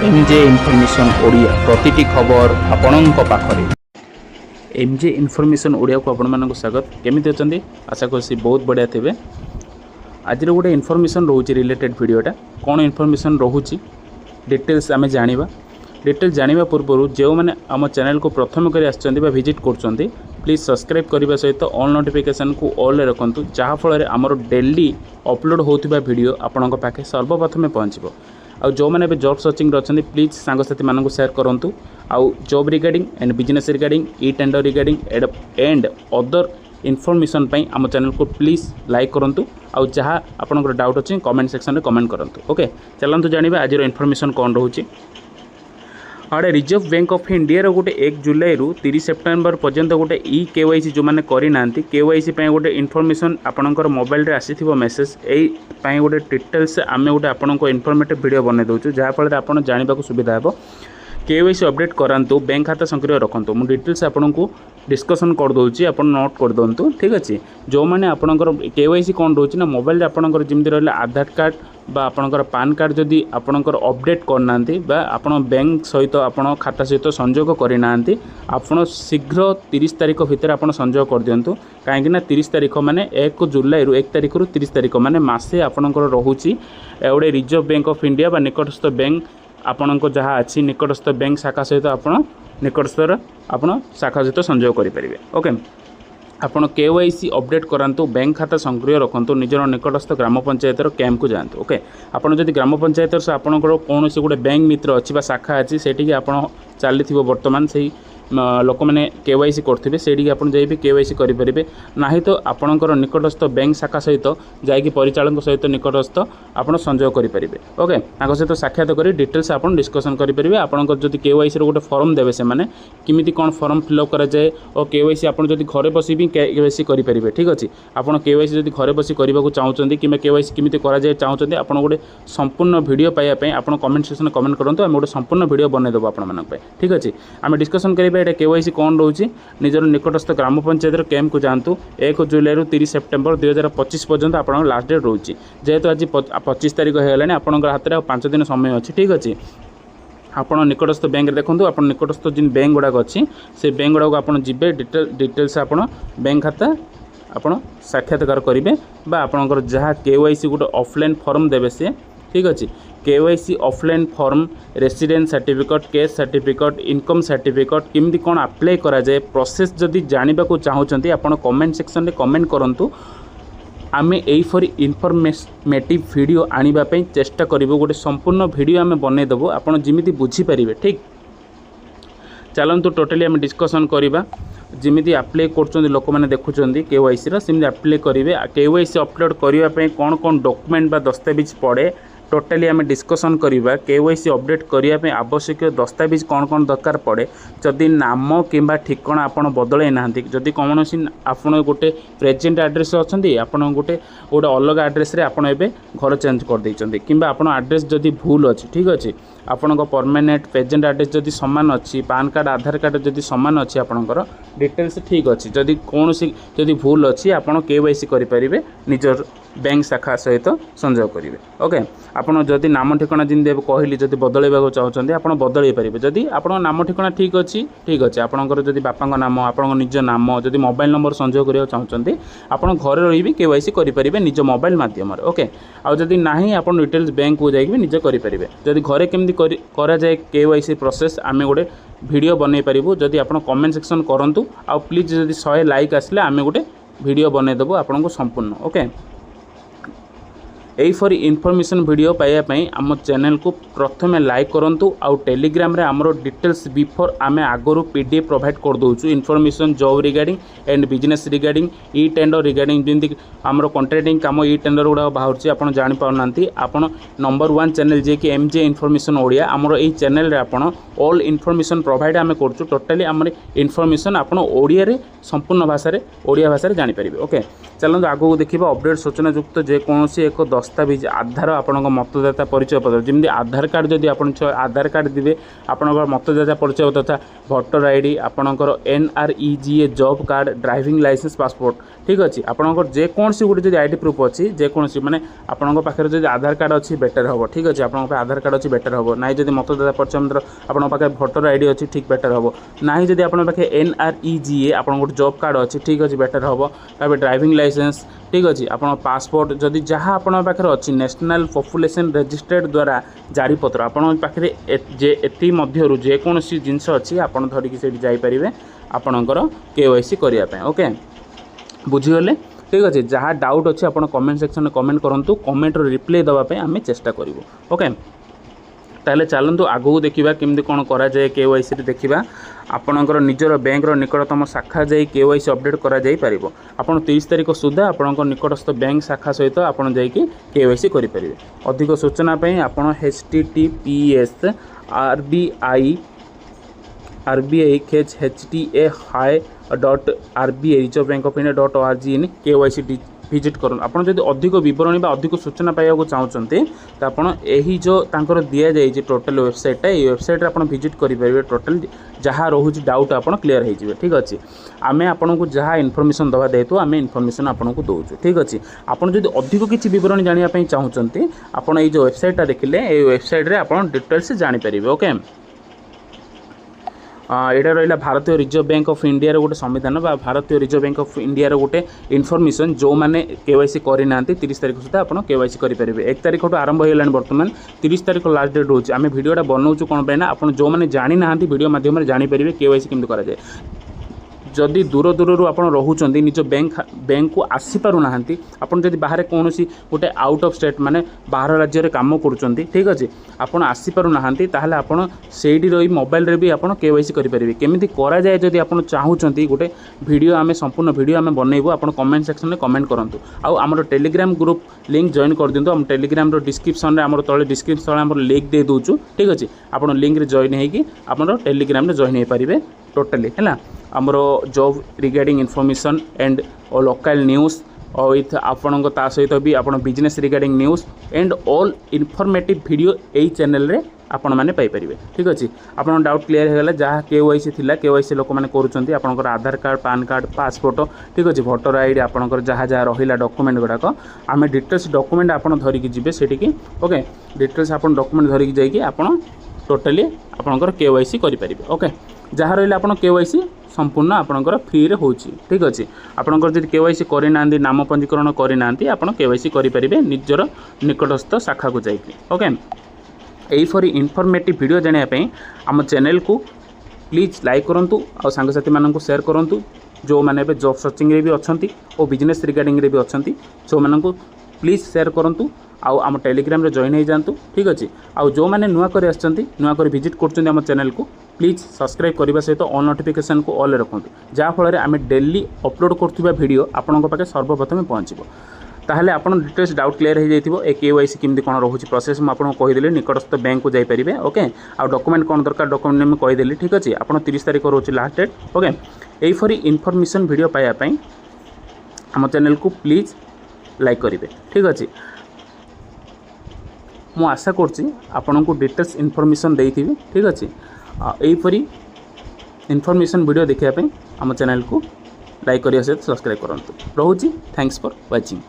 MJ information Odia प्रतिटी खबर आपणक पाखरे। MJ information Odia को आपण मानक स्वागत। केमिति अछंती? आशा करसी बहुत बढ़िया थे। आज गोटे इनफॉरमेशन रोचे रिलेटेड वीडियोटा कौन इनफॉरमेशन रोचे डिटेल्स आम जाना। डिटेल्स जाना पूर्व जो मैंने आम चैनल को प्रथम कर विजिट कर प्लीज सब्सक्राइब करने सहित ऑल नोटिफिकेशन को ऑल रखुँ जहाँफल आमर डेली अपलोड होता वीडियो आपण पाखे सर्वप्रथमें पहुँचो। आउ जो मैंने जॉब सर्चिंग अच्छा प्लीज सांगसाथी मानक शेयर करूँ। आउ job regarding and business regarding e tender regarding and other information पाई आम चैनल को प्लीज लाइक करूँ। आउ जहाँ आपंकर डाउट अच्छी कमेंट सेक्शन में कमेंट करूँ। ओके चलते जाना आज इनफॉरमेशन कौन रोचे। हाँ रिजर्व बैंक ऑफ इंडिया गोटे 1 जुलाई रु 30 सेप्टेम्बर पर्यंत गोटे ई-KYC जो मैंने करना KYC गोटे इनफॉरमेशन आपणकर मोबाइल रे आसी मेसेज यही गोटे डिटेल्स आम गोटे आपको इनफॉर्मेटिव वीडियो बना दूँ जहाँफल आप जानवा सुविधा हे। KYC अपडेट करातु बैंक खाता सक्रिय रखुँ। मुझे डिटेल्स आपको डिस्कसन कर दूसरी आप नोट कर दिंतु। ठीक अच्छे जो मैंने आपंकर KYC कौन रोचे ना मोबाइल आपंकर जमी रहा आधार कार्ड बा आपंकर पान कार्ड जदि आपंकर अपडेट करना आप बैंक सहित आप खाता सहित संजोग करना आप शीघ्र 30 तारीख भितर आप संजोग कर दिंतु। कहीं 30 तारीख माने 1 जुलाई रु 1 तारीख रु 30 तारीख माने मासे आपंकर रोचे गोटे रिजर्व बैंक ऑफ इंडिया बा निकटस्थ बैंक आपण को जहाँ अच्छी निकटस्थ बैंक शाखा सहित आप निकटस्थ आप शाखा सहित संजोग करेंगे। ओके आपड़ KYC अपडेट करातु बैंक खाता सक्रिय रखुँ निजर निकटस्थ ग्राम पंचायत कैंप को जातु। ओके आपड़ जब ग्राम पंचायत आपंकर कौन गोटे बैंक मित्र अच्छी शाखा अच्छी से आप चली बर्तमान से लोक मैंने KYC करते से आप KYC करेंगे ना तो आपणकर निकटस्थ बैंक शाखा सहित जाकि परिचालक सहित निकटस्थ आप संजोग करेंगे। ओके सहित साक्षात कर डिटेल्स आप डिस्कसन करेंगे। आपंकर जब KYC गोटे फॉर्म देवे से मैंने किमिति कौन फॉर्म फिलअप कराए और KYC आप जब घरे बसी भी KYC करेंगे। ठीक अच्छे आप KYC जब घरे बसी करने को चाहते कि KYC किमिति कराए चाहते आप गोटे संपूर्ण वीडियो पाइबापी आप कमेंट सेक्शन में कमेंट करूँ। आम गोटे संपूर्ण वीडियो बनईदेव आप। ठीक अच्छे आम डिस्कसन करेंगे ये KYC कौन रोचे निजर निकटस्थ ग्राम पंचायत कैंप को जातु 1 जुलाई रु 30 सेप्टेम्बर 2025 पर्यंत आप लास्ट डेट रोचे जेहेतु आज 25 तारीख होगा आपंकर हाथ में 5 दिन समय अच्छी। ठीक अच्छे आप निकटस्थ बैंक देखूँ आप निकटस्थ जिन बैंक गुड़ाक अच्छी से बैंक गुड़ाक आप जी डिटेल्स आप बैंक खाता आप साक्षात्कार करेंगे आपंकर जहाँ KYC गोटे ऑफलाइन फॉर्म देवे से। ठीक अच्छे KYC offline form residence certificate case certificate income certificate किमिति कौन अप्लाई करा जाए प्रोसेस जदि जानवा को चाहते आप कमेंट सेक्शन में कमेंट करूँ। आम एफरी इनफॉर्मेटिव वीडियो आने चेष्टा करूँ गोटे संपूर्ण वीडियो आम बनईदेवु आप जमी बुझीपारे। ठीक चलतु टोटाली आम डिस्कसन करवा जमी अप्लाई कर लोक मैंने देखुं KYC सेमती अप्लाई करेंगे। KYC अपलोड करने कौन कौन डॉक्यूमेंट बा दस्तावेज पड़े टोटाली आम डिस्कसन करवा। KYC अपडेट करने आवश्यक दस्तावेज कौन कौन दरकार पड़े जदि नाम किंबा ठिकाना आप बदल ना जदि कौन आप गोटे प्रेजेंट एड्रेस अच्छा आप गोटे अलग एड्रेस आप घर चेंज कर देते कि आप एड्रेस जदि भूल अच्छी। ठीक अच्छे आपण परमानेंट प्रेजेंट एड्रेस जदि सामान अच्छी पान कार्ड आधार कार्ड जदि सामान अच्छी आपंकर डिटेल्स ठीक अच्छी जदि कौन जदि भूल अच्छी आप KYC करेंगे निजर बैंक शाखा सहित संजोग करेंगे। ओके आपड़ जदि नाम ठिकाना जिन कहली जदि बदलवा चाहते आप बदल पारे जदि आप नाम ठिकाना ठीक अच्छी। ठीक अच्छे आपंकर जदि बापा नाम आप निज नाम जदि मोबाइल नंबर संजोग करने चाहते आप घर रही KYC करेंगे निज मोबाइल मध्यम। ओके आउ जदि ना आप डिटेल्स बैंक को जाकि निजे करेंगे जदि घरे केमती करा जाए KYC प्रोसेस आम गोटे वीडियो बनई पारू जदि आप कमेंट सेक्शन करूँ। आ प्लीज जदि 100 लाइक आसले आम गोटे वीडियो बनईदेवु आपको संपूर्ण। ओके एफरी इनफॉरमेशन वीडियो पाइबापी आम चैनल को प्रथम लाइक करूँ। आउ टेलीग्राम रे आमर डिटेल्स बिफोर आम आगु PDF प्रोवाइड कर दूँ information job regarding and business regarding e tender regarding जमी आमर कंट्राक्टिंग काम ई टेंडर गुड़ा बाहर आप जापाना आप नंबर 1 चैनल जे कि MJ इनफॉरमेशन ओडिया आमर यही चैनल रे आप ऑल इनफॉरमेशन प्रोवाइड आम कर टोटाली आम इनफॉरमेशन आप ओडिया संपूर्ण भाषा ओडिया भाषा जानीपारे। ओके चलते आगू देखा अपडेट सूचना युक्त जेकोसी एक दस्तावेज आधार आपण मतदाता परिचय पत्र जमी आधार कार्ड जदि आप आधार कार्ड देवे आपण मतदाता परिचय पत्र तथा भोटर आईडी आपणकर NREGA job card driving licence passport ठीक अच्छे आपंकर जेकोसी गोटे जब आईडी प्रूफ अच्छी जेकोसी माने आपण पाखे जब आधार कार्ड अच्छी बेटर हम ठीक अच्छे आप आधार कार्ड अच्छी बेटर हम ना जब मतदाता परिचय पत्र आप पाखे भोटर आईडी अच्छी ठीक बेटर हम ना जब आप पाखे NREGA आप गोटे जॉब कार्ड अच्छी ठीक अच्छे बेटर हम तब ड्राइविंग लाइसेंस ठीक अच्छे आप पासपोर्ट जदि जहाँ आप पाखे अच्छी नेशनल पॉपुलेशन रजिस्ट्रेड द्वारा जारी पत्र आपण पाखे एति मध्यरु जेकोसी जिनस अच्छी आप धरिकी से जाइपारे आपणकर KYC करने ओके बुझीगले ठीक अच्छे जहाँ डाउट अच्छे आप कमेंट सेक्शन में कमेंट करूँ कमेंट रिप्लाई देवाई आम चेष्टा करूँ ओके ताहले चलतु आगू देखा केमती कौन कराए KYC देखा आपणकर निजर बैंक निकटतम शाखा जाई KYC अपडेट करा जाई परिबो आपण 30 तारिख सुधा आपणकर निकटस्थ बैंक शाखा सहित आपण जाई KYC करि परिबे अधिक सूचना पई आपण https RBI-HTA-RBI.RBI.org इन KYC विजिट करूँ आपड़ जब अधिक बरणी अधिक सूचना पाइबा चाहते तो आपड़ यही जो तांकर दि जाए टोटल वेबसाइटा ये वेबसाइट आप विजिट करेंगे टोटल जहाँ रोचे डाउट आप क्लीयर हो ठीक अच्छे आम आपन को जहाँ इनफॉरमेशन दवा देतु आम इनफॉरमेशन आपन को दौचु ठीक अच्छे आपड़ जब अधिक किसी बरणी जानापी चाहते आपड़ ये जो वेबसाइटा देखिले ये वेबसाइट आप डिटेल्स जानीपर ओके यहाँ रहा भारतीय रिजर्व बैंक ऑफ इंडिया गोटे संविधान भारतीय रिजर्व बैंक ऑफ इंडिया गोटे इनफॉरमेशन जो मैंने KYC करना 30 तारिख सुधा आप KYC करेंगे 1 तारिख आरंभ होगा बर्तमान 30 तारिख लास्ट डेट रोचे आम भिडियोटा बनाऊँ कौन पे आप जो मैंने जानी ना वीडियो माध्यम जानीपर KYC केमती कराए जदि दूर दूर आप रोचते निज बैंक को आसीपार ना आपड़ जब बाहर कौन गोटे आउट ऑफ स्टेट माने बाहर राज्य में कम कर ठीक अच्छे आपड़ आसीपार ना ताहले आपड़ से रही मोबाइल रे भी आप KYC करेंगे केमी कराए जदि आप चाहूँगी गोटे वीडियो आम संपूर्ण वीडियो आम बनइबू आप कमेंट सेक्शन में कमेंट करूँ आम टेलीग्राम ग्रुप लिंक जॉइन कर दिंतु आम टेलीग्राम डिस्क्रिप्शन में तले डिस्क्रिप्शन आम लिंक दे दूँ ठीक अच्छे आप लिंक रे जॉइन होगी आप टेलीग्राम में जॉइन हो पारे टोटाली है आमर job regarding information and local news और विथ आपण सहित भी आप business regarding news and all informative video यही चैनल रे आपण मैंने पाइपर ठीक अच्छे आप डाउट क्लीयर होगा जहाँ KYC थिला KYC लोक मैंने करुँच आपंकर आधार कार्ड पान कार्ड पासपोर्ट ठीक अच्छे भोटर आईडी आपंकर जहाँ जहाँ रहा डॉक्यूमेंट गुड़ाक आम डिटेल्स डॉक्यूमेंट आप धरिकी जी से ओके डिटेल्स आप डॉक्यूमेंट धरिकी जाइए आप टोटाली आपंकर KYC करेंगे ओके जहाँ रहा आप KYC संपूर्ण आपंकर फ्री रे होची ठीक अच्छे आपंकर जब KYC करना नाम पंजीकरण करना आप KYC करेंगे निजर निकटस्थ शाखा को जाइए ओके यही फॉर इनफॉर्मेटिव वीडियो जानापी आम चैनल को प्लीज लाइक करूँ और सांगसाथी मानक शेयर करूँ जो मैंने जॉब सर्चिंग रे भी अच्छा और बिजनेस रिगार्डिंग रे भी अच्छा जो मानक प्लीज शेयर करूँ आउ आम टेलीग्राम रे जॉइन हो जातु ठीक अच्छे आउ जो मैंने नुआ कर नुआ कर विजिट कर आम चैनल को प्लीज सब्सक्राइब करने सहित ऑल नोटिफिकेशन को ऑल रखुँ जहाँफल आम डेली अपलोड करुवा वीडियो आपण पाखे सर्वप्रथम पहुँचो ताहले आपन डिटेल्स डाउट क्लियर हो जाइथिबो ए KYC केमती कोन रोची प्रोसेस म आपन कहिदेली निकटस्थ बैंक को जाई परिबे ओके आ डॉक्यूमेंट कोन दरकार डॉक्यूमेंट में कहिदेली ठीक अछि आपन 30 तारिख रोची लास्ट डेट ओके एई फॉर इनफॉरमेशन वीडियो पाया पई हम चैनल को प्लीज लाइक करिवे ठीक अछि मु आशा करछि आपन को डिटेल्स इनफॉरमेशन देइथिबे ठीक अछि एई फॉर इनफॉरमेशन वीडियो देखिया पई हम चैनल को लाइक करिया से सब्सक्राइब करंतु रहूची थैंक्स फॉर वाचिंग।